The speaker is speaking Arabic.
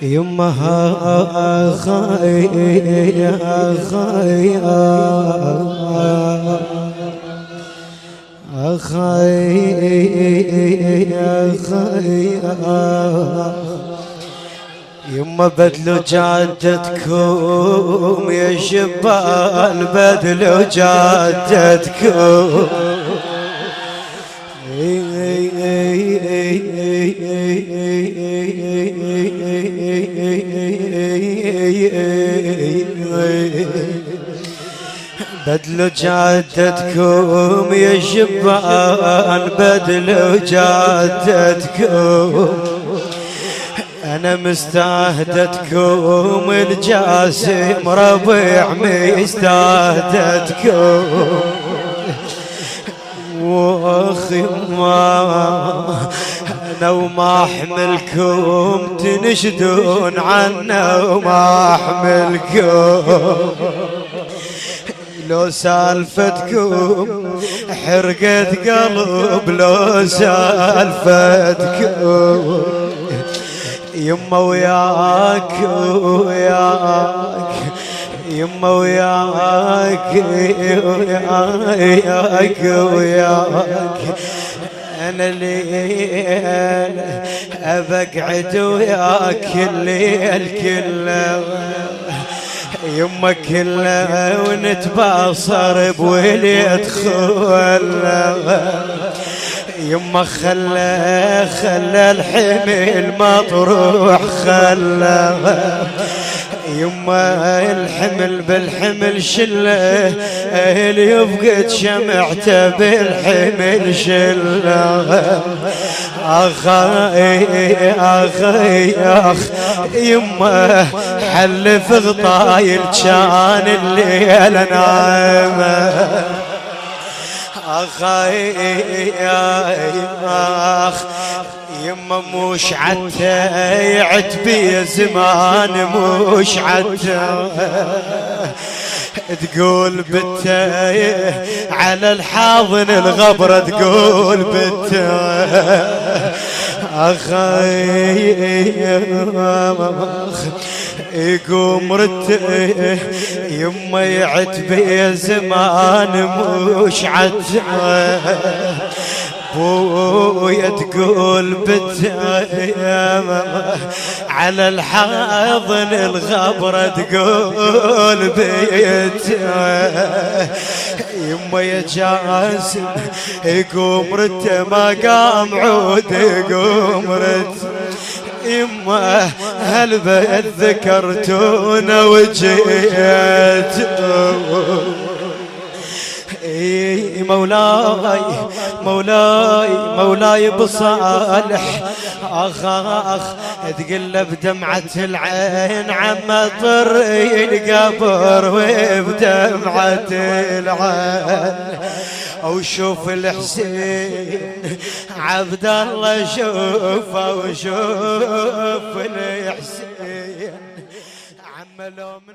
يمها أخي أخي أخي يما بدلوا جادتكم يا شبان، بدلوا جادتكم بدلوا جادتكم يا شبان، بدلوا جادتكم. أنا مستهدتكم الجاسم ربيع مستهدتكم، واخي ما أنا وما أحملكم تنشدون عنا وما أحملكم. لو سالفتكم حرقت قلب، لو سالفتكم يما وياك وياك يما وياك وياك وياك. أنا الليل أبقعد وياك الليل كله يما كله، ونتباصر بوليد خله. يما خلى الحمل مطروح خله. يما الحمل بالحمل شله، اللي يفقد شمعته بالحمل شله. أخي أخي أخ يما حلف غطايل كان الليل نايمه. أخي أخ يما مش عته عتبي زمان، مش عته تقول بته على الحاضن الغبرة، تقول بته. أخي يقوم رته يما يعتبي زمان، مش عته بويا تقول بتايم على الحاضن الغبرة، تقول بيت يما يا جاسم يقوم رت ما قام عود، يقوم رت يما هالبيت ذكرتونا وجيت. مولاي مولاي مولاي بصالح اخ اخ تقلب دمعة العين عم طري القبر، وبدمعة العين او شوف الحسين عبد الله، شوفه وشوف الحسين عم لو من